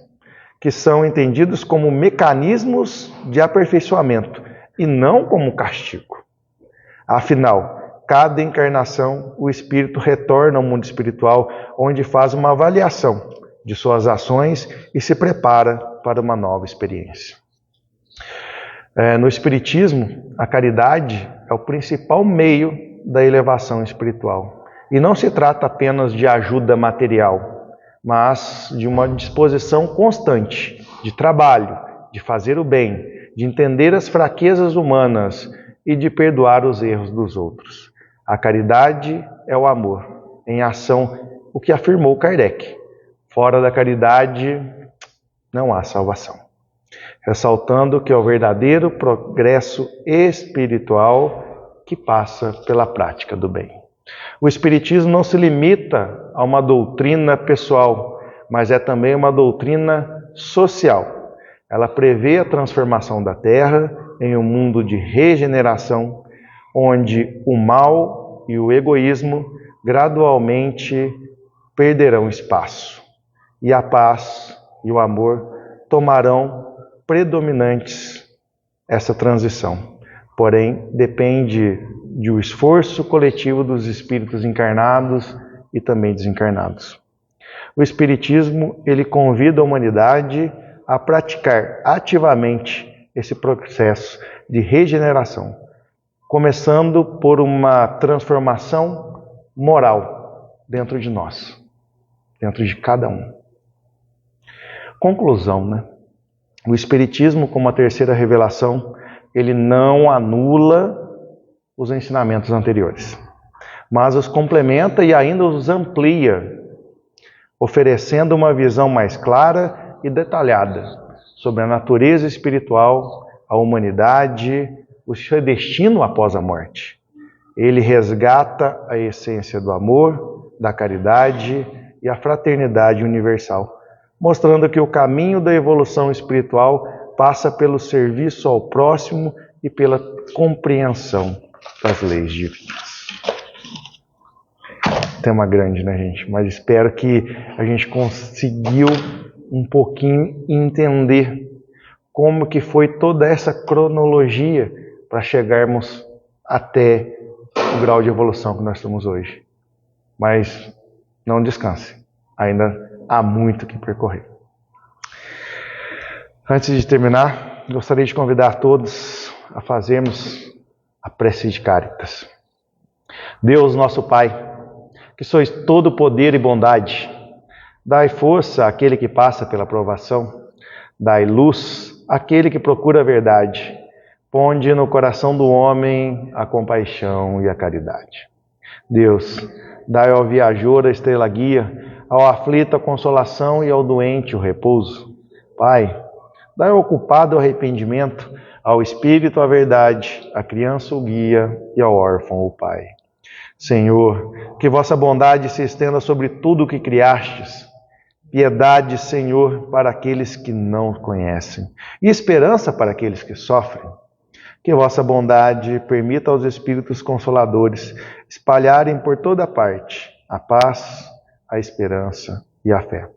que são entendidos como mecanismos de aperfeiçoamento e não como castigo. Afinal, cada encarnação, o espírito retorna ao mundo espiritual, onde faz uma avaliação de suas ações e se prepara para uma nova experiência. No Espiritismo, a caridade é o principal meio da elevação espiritual. E não se trata apenas de ajuda material, mas de uma disposição constante de trabalho, de fazer o bem, de entender as fraquezas humanas e de perdoar os erros dos outros. A caridade é o amor em ação, o que afirmou Kardec. Fora da caridade não há salvação. Ressaltando que é o verdadeiro progresso espiritual que passa pela prática do bem. O Espiritismo não se limita a uma doutrina pessoal, mas é também uma doutrina social. Ela prevê a transformação da Terra em um mundo de regeneração, onde o mal e o egoísmo gradualmente perderão espaço, e a paz e o amor tomarão predominantes essa transição. Porém, depende do esforço coletivo dos espíritos encarnados e também desencarnados. O Espiritismo, ele convida a humanidade a praticar ativamente esse processo de regeneração, começando por uma transformação moral dentro de nós, dentro de cada um. Conclusão, né? O Espiritismo, como a terceira revelação, ele não anula os ensinamentos anteriores, mas os complementa e ainda os amplia, oferecendo uma visão mais clara e detalhada sobre a natureza espiritual, a humanidade, o seu destino após a morte. Ele resgata a essência do amor, da caridade e a fraternidade universal, mostrando que o caminho da evolução espiritual passa pelo serviço ao próximo e pela compreensão das leis divinas. Tema grande, né, gente? Mas espero que a gente conseguiu um pouquinho entender como que foi toda essa cronologia para chegarmos até o grau de evolução que nós estamos hoje. Mas não descanse, ainda há muito que percorrer. Antes de terminar, gostaria de convidar todos a fazermos a prece de Caritas. Deus, nosso Pai, que sois todo poder e bondade, dai força àquele que passa pela provação, dai luz àquele que procura a verdade, ponde no coração do homem a compaixão e a caridade. Deus, dai ao viajor a estrela guia, ao aflito a consolação e ao doente o repouso. Pai, dai ao culpado o arrependimento, ao espírito a verdade, à criança o guia e ao órfão o pai. Senhor, que vossa bondade se estenda sobre tudo o que criastes. Piedade, Senhor, para aqueles que não conhecem, e esperança para aqueles que sofrem. Que vossa bondade permita aos Espíritos Consoladores espalharem por toda parte a paz, a esperança e a fé.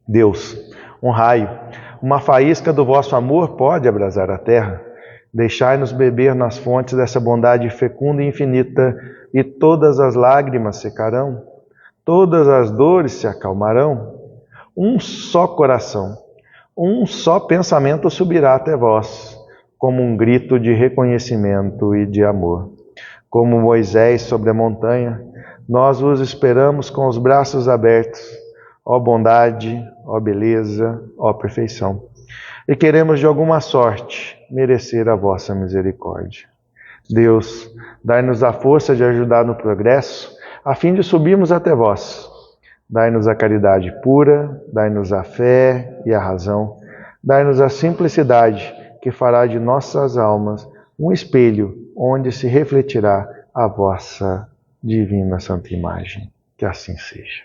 Deus, um raio, uma faísca do vosso amor pode abrasar a terra. Deixai-nos beber nas fontes dessa bondade fecunda e infinita, e todas as lágrimas secarão, todas as dores se acalmarão. Um só coração, um só pensamento subirá até vós, como um grito de reconhecimento e de amor. Como Moisés sobre a montanha, nós vos esperamos com os braços abertos, ó bondade, ó beleza, ó perfeição. E queremos de alguma sorte merecer a vossa misericórdia. Deus, dai-nos a força de ajudar no progresso, a fim de subirmos até vós. Dai-nos a caridade pura, dai-nos a fé e a razão, dai-nos a simplicidade que fará de nossas almas um espelho onde se refletirá a vossa divina santa imagem. Que assim seja.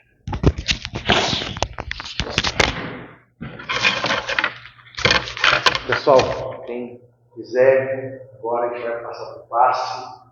Pessoal, quem quiser, agora a gente vai passar para o passe.